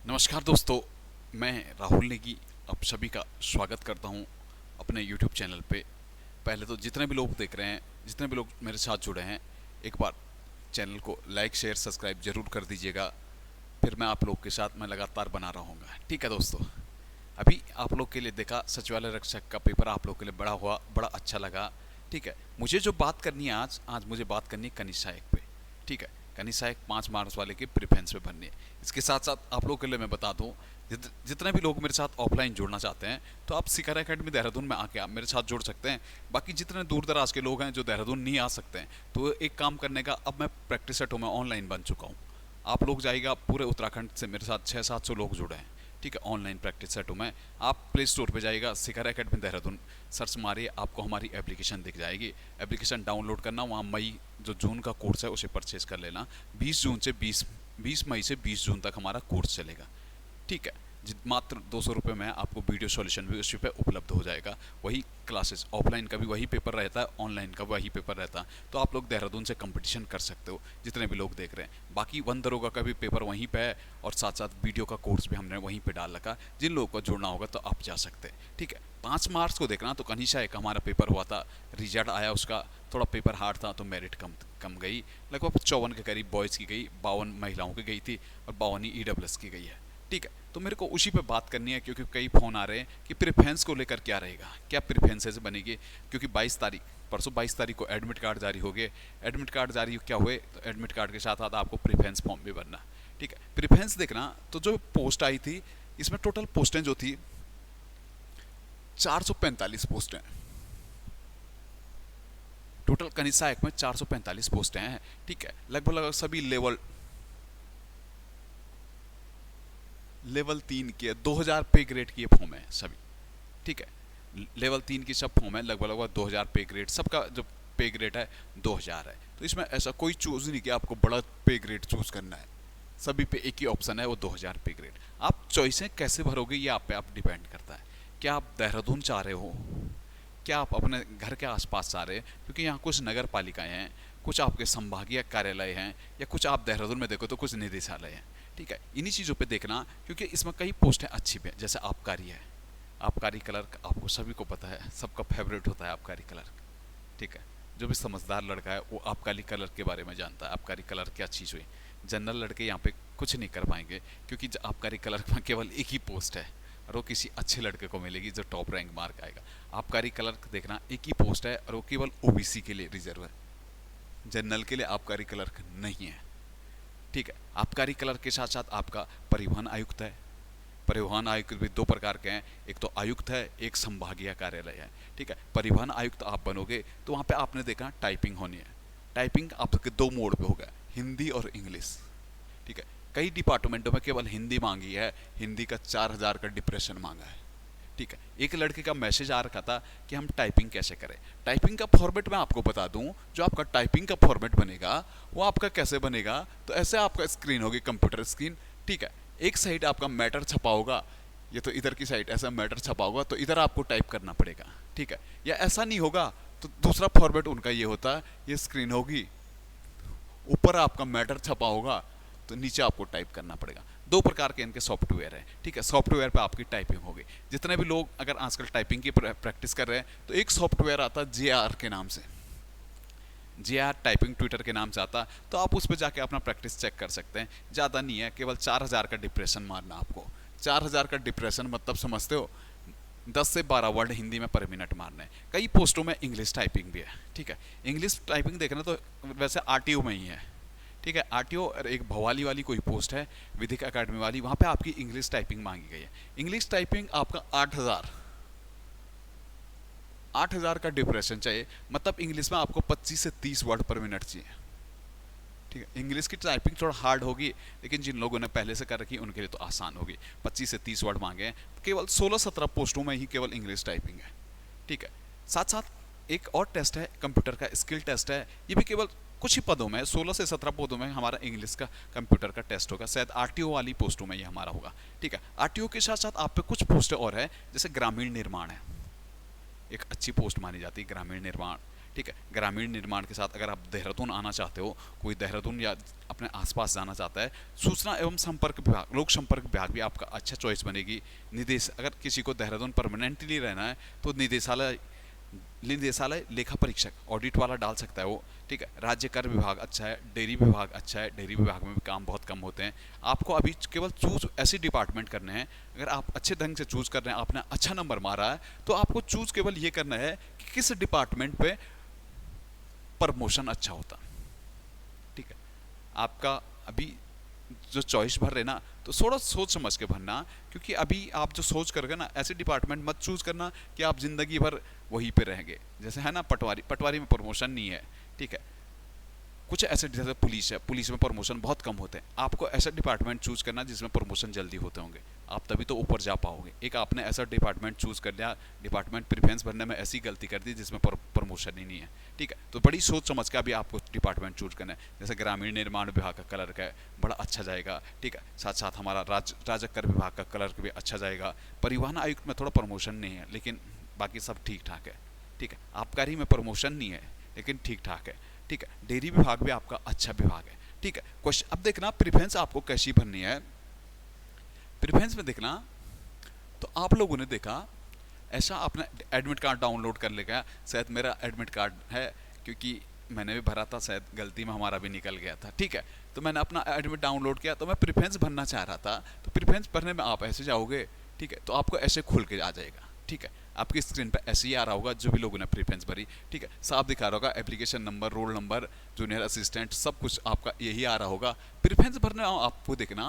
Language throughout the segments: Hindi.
नमस्कार दोस्तों, मैं राहुल नेगी आप सभी का स्वागत करता हूं अपने YouTube चैनल पे। पहले तो जितने भी लोग देख रहे हैं, जितने भी लोग मेरे साथ जुड़े हैं, एक बार चैनल को लाइक शेयर सब्सक्राइब जरूर कर दीजिएगा। फिर मैं आप लोग के साथ मैं लगातार बना रहूँगा। ठीक है दोस्तों, अभी आप लोग के लिए देखा सचिवालय रक्षक का पेपर आप लोग के लिए बड़ा हुआ, बड़ा अच्छा लगा। ठीक है, मुझे जो बात करनी है आज मुझे बात करनी है कनिष्ठा एक पे। ठीक है, कनिष्ठा एक 5 मार्च वाले के प्रिफ्रेंस पे भरनी है। इसके साथ साथ आप लोग के लिए मैं बता दूं, जितने भी लोग मेरे साथ ऑफलाइन जुड़ना चाहते हैं तो आप शिखर एकेडमी देहरादून में आके आप मेरे साथ जुड़ सकते हैं। बाकी जितने दूर दराज के लोग हैं जो देहरादून नहीं आ सकते हैं, तो एक काम करने का, अब मैं प्रैक्टिस सेट हूँ, मैं ऑनलाइन बन चुका हूँ। आप लोग जाइएगा, पूरे उत्तराखंड से मेरे साथ 600-700 लोग जुड़े हैं। ठीक है, ऑनलाइन प्रैक्टिस सेट हूँ मैं। आप प्ले स्टोर पे जाइएगा, शिखर एकेडमी देहरादून सर्च मारिए, आपको हमारी एप्लीकेशन दिख जाएगी। एप्लीकेशन डाउनलोड करना, वहाँ मई जो जून का कोर्स है उसे परचेज कर लेना। 20 मई से 20 जून तक हमारा कोर्स चलेगा। ठीक है, मात्र 200 रुपये में आपको वीडियो सॉल्यूशन भी उसी पे उपलब्ध हो जाएगा। वही क्लासेस, ऑफलाइन का भी वही पेपर रहता है, ऑनलाइन का वही पेपर रहता है। तो आप लोग देहरादून से कंपटीशन कर सकते हो, जितने भी लोग देख रहे हैं। बाकी वन दरोगा का भी पेपर वहीं पे है, और साथ साथ वीडियो का कोर्स भी हमने वहीं पे डाल रखा। जिन लोगों को जुड़ना होगा तो आप जा सकते हैं। ठीक है, 5 मार्च को देखना। तो कनिष्ठा एक हमारा पेपर हुआ था, रिजल्ट आया उसका, थोड़ा पेपर हार्ड था तो मेरिट कम कम गई। लगभग 54 के करीब बॉयज़ की गई, 52 महिलाओं की गई थी, और 52 ही EWS की गई है। ठीक है, तो मेरे को उसी पे बात करनी है, क्योंकि कई फ़ोन आ रहे हैं कि प्रेफरेंस को लेकर क्या रहेगा, क्या प्रेफरेंसेज बनेगी। क्योंकि 22 तारीख, परसों 22 तारीख को एडमिट कार्ड जारी हो गए। एडमिट कार्ड जारी क्या हुए, तो एडमिट कार्ड के साथ साथ आपको प्रेफरेंस फॉर्म भी भरना। ठीक है, प्रेफरेंस देखना, तो जो पोस्ट आई थी इसमें टोटल पोस्टें जो थी 445 पोस्टें। टोटल कनिष्ठा एक में 445 पोस्टें हैं। ठीक है, लगभग सभी लेवल 3 के 2000 पे ग्रेड की फॉर्म है सभी। ठीक है, लेवल 3 की सब फॉर्म है, लगभग 2000 पे ग्रेड, सबका जो पे ग्रेड है 2000 है। तो इसमें ऐसा कोई चूज नहीं कि आपको बड़ा पे ग्रेड चूज करना है, सभी पे एक ही ऑप्शन है, वो 2000 पे ग्रेड। आप चॉइसें कैसे भरोगे ये आप पे आप डिपेंड करता है। क्या आप देहरादून चाह रहे हो, क्या आप अपने घर के आसपास चाह रहे हैं, क्योंकि यहाँ कुछ नगर पालिकाएँ हैं, कुछ आपके संभागीय कार्यालय हैं, या कुछ आप देहरादून में देखो तो कुछ निदेशालय हैं। ठीक है, इन्हीं चीज़ों पे देखना, क्योंकि इसमें कई पोस्टें अच्छी भी हैं। जैसे आबकारी है, आबकारी क्लर्क आपको सभी को पता है, सबका फेवरेट होता है आबकारी क्लर्क। ठीक है, जो भी समझदार लड़का है वो आबकारी क्लर्क के बारे में जानता है, आबकारी क्लर्क क्या चीज़ हुई। जनरल लड़के यहाँ पे कुछ नहीं कर पाएंगे, क्योंकि आबकारी क्लर्क में केवल एक ही पोस्ट है, और वो किसी अच्छे लड़के को मिलेगी जो टॉप रैंक मार्क आएगा। आबकारी क्लर्क देखना, एक ही पोस्ट है, और वो केवल OBC के लिए रिजर्व है, जनरल के लिए आबकारी क्लर्क नहीं है। ठीक है, आबकारी क्लर्क के साथ साथ आपका परिवहन आयुक्त है। परिवहन आयुक्त भी 2 प्रकार के हैं, एक तो आयुक्त है, एक संभागीय कार्यालय है। ठीक है, परिवहन आयुक्त आप बनोगे तो वहाँ पे आपने देखा टाइपिंग होनी है। टाइपिंग आपके 2 मोड पे होगा, हिंदी और इंग्लिश। ठीक है, कई डिपार्टमेंटों में केवल हिंदी मांगी है, हिंदी का 4000 का डिप्रेशन मांगा है। ठीक है, एक लड़के का मैसेज आ रखा था कि हम टाइपिंग कैसे करें। टाइपिंग का फॉर्मेट मैं आपको बता दूं, जो आपका टाइपिंग का फॉर्मेट बनेगा वो आपका कैसे बनेगा, तो ऐसे आपका स्क्रीन होगी, कंप्यूटर स्क्रीन। ठीक है, एक साइड आपका मैटर छपा होगा, ये तो इधर की साइड ऐसा मैटर छपा होगा, तो इधर आपको टाइप करना पड़ेगा। ठीक है, या ऐसा नहीं होगा तो दूसरा फॉर्मेट उनका ये होता है, ये स्क्रीन होगी, ऊपर आपका मैटर छपा होगा, तो नीचे आपको टाइप करना पड़ेगा। 2 प्रकार के इनके सॉफ्टवेयर हैं। ठीक है, सॉफ्टवेयर पे आपकी टाइपिंग होगी। जितने भी लोग अगर आजकल टाइपिंग की प्रैक्टिस कर रहे हैं, तो एक सॉफ्टवेयर आता है JR के नाम से, JR टाइपिंग ट्विटर के नाम से आता, तो आप उस पर जाके अपना प्रैक्टिस चेक कर सकते हैं। ज़्यादा नहीं है, केवल 4000 का डिप्रेशन मारना आपको। 4000 का डिप्रेशन मतलब समझते हो, 10 से 12 वर्ड हिंदी में पर मिनट मारने हैं। कई पोस्टों में इंग्लिश टाइपिंग भी है। ठीक है, इंग्लिश टाइपिंग देखना तो वैसे RTO में ही है। ठीक है, RTO और एक भवाली वाली कोई पोस्ट है, विधिक अकेडमी वाली, वहाँ पे आपकी इंग्लिश टाइपिंग मांगी गई है। इंग्लिश टाइपिंग आपका 8000 का डिप्रेशन चाहिए, मतलब इंग्लिश में आपको 25 से 30 वर्ड पर मिनट चाहिए। ठीक है, इंग्लिश की टाइपिंग थोड़ा हार्ड होगी, लेकिन जिन लोगों ने पहले से कर रखी उनके लिए तो आसान होगी। 25 से 30 वर्ड मांगे हैं, केवल 16-17 पोस्टों में ही केवल इंग्लिश टाइपिंग है। ठीक है, साथ साथ एक और टेस्ट है, कंप्यूटर का स्किल टेस्ट है, ये भी केवल कुछ ही पदों में, 16 से 17 पदों में हमारा इंग्लिश का कंप्यूटर का टेस्ट होगा। शायद RTO वाली पोस्टों में ये हमारा होगा। ठीक है, RTO के साथ साथ आप पे कुछ पोस्टें और है, जैसे ग्रामीण निर्माण है, एक अच्छी पोस्ट मानी जाती है ग्रामीण निर्माण। ठीक है। ग्रामीण निर्माण के साथ अगर आप देहरादून आना चाहते हो, कोई देहरादून या अपने आसपास जाना चाहता है, सूचना एवं संपर्क विभाग, लोक संपर्क विभाग भी आपका अच्छा चॉइस बनेगी। निदेश, अगर किसी को देहरादून परमानेंटली रहना है तो निदेशालय, निदेशालय लेखा परीक्षक, ऑडिट वाला डाल सकता है वो, ठीक है। राज्य कर विभाग अच्छा है, डेयरी विभाग अच्छा है, डेयरी विभाग में भी काम बहुत कम होते हैं। आपको अभी केवल चूज ऐसे डिपार्टमेंट करने हैं, अगर आप अच्छे ढंग से चूज कर रहे हैं, आपने अच्छा नंबर मारा है, तो आपको चूज केवल ये करना है कि किस डिपार्टमेंट पे प्रमोशन अच्छा होता, ठीक है। आपका अभी जो चॉइस भर रहे ना, तो थोड़ा सोच समझ के भरना, क्योंकि अभी आप जो सोच करोगे ना, ऐसे डिपार्टमेंट मत चूज करना कि आप जिंदगी भर वहीं पे रहेंगे। जैसे है ना पटवारी, पटवारी में प्रमोशन नहीं है, ठीक है। कुछ ऐसे जैसे पुलिस है, पुलिस में प्रमोशन बहुत कम होते हैं। आपको ऐसा डिपार्टमेंट चूज करना जिसमें प्रमोशन जल्दी होते होंगे, आप तभी तो ऊपर जा पाओगे। एक आपने ऐसा डिपार्टमेंट चूज कर लिया, डिपार्टमेंट प्रेफरेंस भरने में ऐसी गलती कर दी जिसमें प्रमोशन ही नहीं है, ठीक है। तो बड़ी सोच समझ के अभी आपको डिपार्टमेंट चूज करना है। जैसे ग्रामीण निर्माण विभाग का क्लर्क है, बड़ा अच्छा जाएगा, ठीक है। साथ साथ हमारा राजकर विभाग का क्लर्क भी अच्छा जाएगा। परिवहन आयुक्त में थोड़ा प्रमोशन नहीं है, लेकिन बाकी सब ठीक ठाक है, ठीक है। आबकारी में प्रमोशन नहीं है, लेकिन ठीक ठाक है, ठीक है। डेयरी विभाग भी आपका अच्छा विभाग है, ठीक है। क्वेश्चन अब देखना, प्रेफरेंस आपको कैसी भरनी है। प्रेफरेंस में देखना, तो आप लोगों ने देखा ऐसा आपने एडमिट कार्ड डाउनलोड कर लेगा, शायद मेरा एडमिट कार्ड है, क्योंकि मैंने भी भरा था, शायद गलती में हमारा भी निकल गया था, ठीक है। तो मैंने अपना एडमिट डाउनलोड किया, तो मैं प्रेफरेंस भरना चाह रहा था, तो प्रेफरेंस भरने में आप ऐसे जाओगे, ठीक है। तो आपको ऐसे खुल के आ जाएगा, ठीक है। आपकी स्क्रीन पर ऐसे ही आ रहा होगा, जो भी लोगों ने प्रेफरेंस भरी, ठीक है। साफ दिखा रहा होगा, application number, roll number, junior assistant, सब कुछ आपका यही आ रहा होगा। प्रेफरेंस भरने आपको देखना,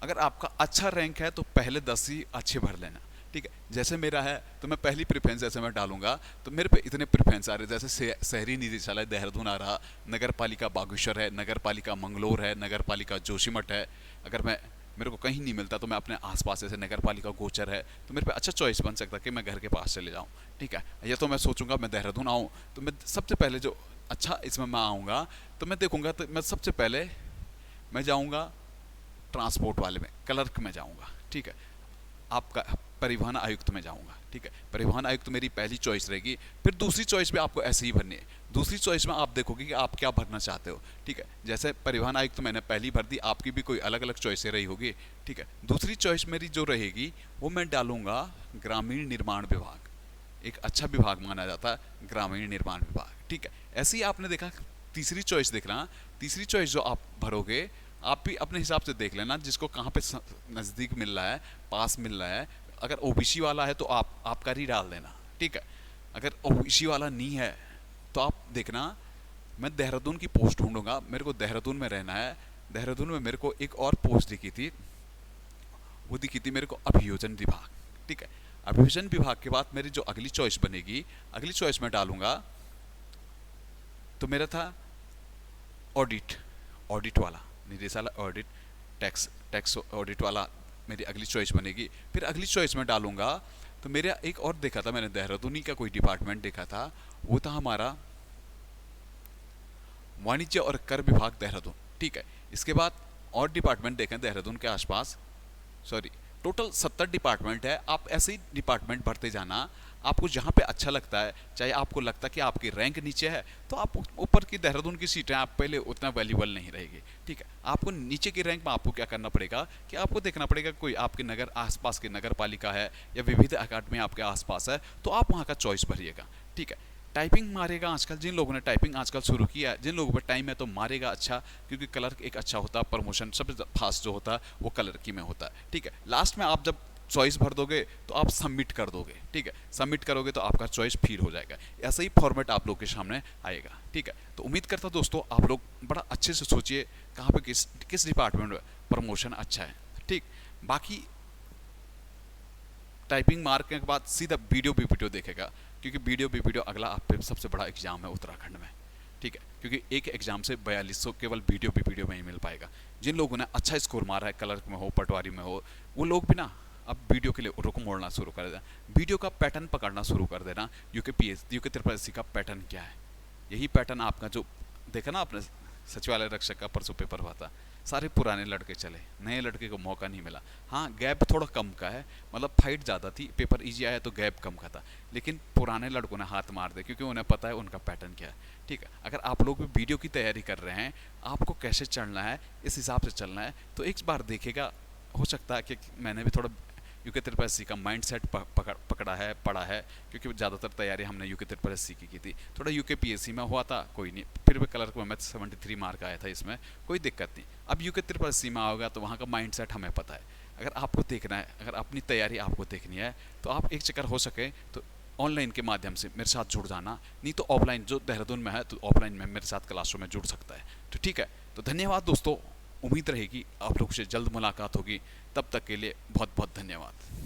अगर आपका अच्छा रैंक है तो पहले 10 ही अच्छे भर लेना, ठीक है। जैसे मेरा है, तो मैं पहली प्रेफरेंस जैसे मैं डालूंगा, तो मेरे पे इतने प्रेफरेंस आ रहे, जैसे शहरी निदेशालय देहरादून आ रहा, नगर पालिका बागेश्वर है, नगर पालिका मंगलोर है, नगर पालिका जोशीमठ है। अगर मेरे को कहीं नहीं मिलता तो मैं अपने आसपास, जैसे नगर पालिका गोचर है, तो मेरे पे अच्छा चॉइस बन सकता है कि मैं घर के पास चले जाऊँ, ठीक है। या तो मैं सोचूंगा मैं देहरादून आऊँ, तो मैं सबसे पहले जो अच्छा इसमें मैं आऊँगा, तो मैं देखूंगा, तो मैं सबसे पहले मैं जाऊँगा ट्रांसपोर्ट वाले में, क्लर्क में जाऊँगा, ठीक है। आपका परिवहन आयुक्त में जाऊँगा, ठीक है। परिवहन आयुक्त मेरी पहली चॉइस रहेगी। फिर दूसरी चॉइस भी आपको ऐसे ही भरनी है। दूसरी चॉइस में आप देखोगे कि आप क्या भरना चाहते हो, ठीक है। जैसे परिवहन आयुक्त तो मैंने पहली भर दी, आपकी भी कोई अलग अलग चॉइसें रही होगी, ठीक है। दूसरी चॉइस मेरी जो रहेगी वो मैं डालूंगा ग्रामीण निर्माण विभाग, एक अच्छा विभाग माना जाता है ग्रामीण निर्माण विभाग, ठीक है। ऐसे ही आपने देखा, तीसरी चॉइस देखना, तीसरी चॉइस जो आप भरोगे, आप भी अपने हिसाब से देख लेना जिसको कहाँ पे नज़दीक मिल रहा है, पास मिल रहा है। अगर ओबीसी वाला है तो आप आबकारी डाल देना, ठीक है। अगर ओबीसी वाला नहीं है तो आप देखना, मैं देहरादून की पोस्ट ढूंढूंगा, मेरे को देहरादून में रहना है। देहरादून में मेरे को एक और पोस्ट दिखी थी, वो दिखी थी मेरे को अभियोजन विभाग, ठीक है। अभियोजन विभाग के बाद मेरी जो अगली चॉइस बनेगी, अगली चॉइस में डालूंगा, तो मेरा था ऑडिट, ऑडिट वाला निदेशालय, ऑडिट, टैक्स ऑडिट वाला मेरी अगली चॉइस बनेगी। फिर अगली चॉइस में डालूंगा, तो मेरा एक और देखा था मैंने, देहरादूनी का कोई डिपार्टमेंट देखा था, वो था हमारा वाणिज्य और कर विभाग देहरादून, ठीक है। इसके बाद और डिपार्टमेंट देखें देहरादून के आसपास, सॉरी, टोटल 70 डिपार्टमेंट है। आप ऐसे ही डिपार्टमेंट भरते जाना, आपको जहाँ पे अच्छा लगता है, चाहे आपको लगता है कि आपकी रैंक नीचे है, तो आप ऊपर की देहरादून की सीटें आप पहले उतना वैल्यूबल नहीं रहेगी, ठीक है। आपको नीचे की रैंक में आपको क्या करना पड़ेगा कि आपको देखना पड़ेगा कोई आपके नगर आसपास की नगर पालिका है या विविध अकादमी आपके आसपास है, तो आप वहाँ का चॉइस भरिएगा, ठीक है। टाइपिंग मारेगा आजकल, जिन लोगों ने टाइपिंग आजकल शुरू किया है, जिन लोगों पर टाइम है तो मारेगा अच्छा, क्योंकि क्लर्क एक अच्छा होता है, प्रमोशन सबसे फास्ट जो होता है वो क्लर्की में होता है, ठीक है। लास्ट में आप जब चॉइस भर दोगे तो आप सबमिट कर दोगे, ठीक है। सबमिट करोगे तो आपका चॉइस फिर हो जाएगा। ऐसा ही फॉर्मेट आप लोग के सामने आएगा, ठीक है। तो उम्मीद करता दोस्तों आप लोग बड़ा अच्छे से सोचिए कहाँ पे किस डिपार्टमेंट में प्रमोशन अच्छा है, ठीक। बाकी टाइपिंग मारने के बाद सीधा वीडियो बीपीटीओ देखेगा, क्योंकि वीडियो बीपीटीओ अगला आप पे सबसे बड़ा एग्जाम है उत्तराखंड में, ठीक है। क्योंकि एक एग्जाम से 4200 केवल वीडियो बीपीटीओ में ही मिल पाएगा। जिन लोगों ने अच्छा स्कोर मारा है, क्लर्क में हो, पटवारी में हो, वो लोग भी ना अब वीडियो के लिए रुक मोड़ना शुरू कर देना, वीडियो का पैटर्न पकड़ना शुरू कर देना। यूके त्रिपाठी का पैटर्न क्या है, यही पैटर्न आपका जो देखा ना आपने सचिवालय रक्षक का परसों पेपर हुआ था, सारे पुराने लड़के चले, नए लड़के को मौका नहीं मिला। हाँ, गैप थोड़ा कम का है, मतलब फाइट ज़्यादा थी, पेपर इजी आया तो गैप कम का था, लेकिन पुराने लड़कों ने हाथ मार दिया क्योंकि उन्हें पता है उनका पैटर्न क्या है। ठीक है, अगर आप लोग भी वीडियो की तैयारी कर रहे हैं, आपको कैसे चलना है, इस हिसाब से चलना है, तो एक बार देखेगा, हो सकता है कि मैंने भी थोड़ा यूके ट्रिपल एस सी का माइंड सेट पकड़ा है, पढ़ा है, क्योंकि ज़्यादातर तैयारी हमने यूके ट्रिपल एस सी की थी। थोड़ा यूके पीएससी में हुआ था, कोई नहीं, फिर भी क्लर्क में 73 मार्क आया था, इसमें कोई दिक्कत नहीं। अब यूके ट्रिपल एस सी में आओगा तो वहाँ का माइंड सेट हमें पता है। अगर आपको देखना है, अगर अपनी तैयारी आपको देखनी है, तो आप एक चक्कर हो सके तो ऑनलाइन के माध्यम से मेरे साथ जुड़ जाना, नहीं तो ऑफलाइन, जो देहरादून में है तो ऑफलाइन में मेरे साथ क्लासों में जुड़ सकता है। तो ठीक है, तो धन्यवाद दोस्तों, उम्मीद रहेगी आप लोग से जल्द मुलाकात होगी, तब तक के लिए बहुत बहुत धन्यवाद।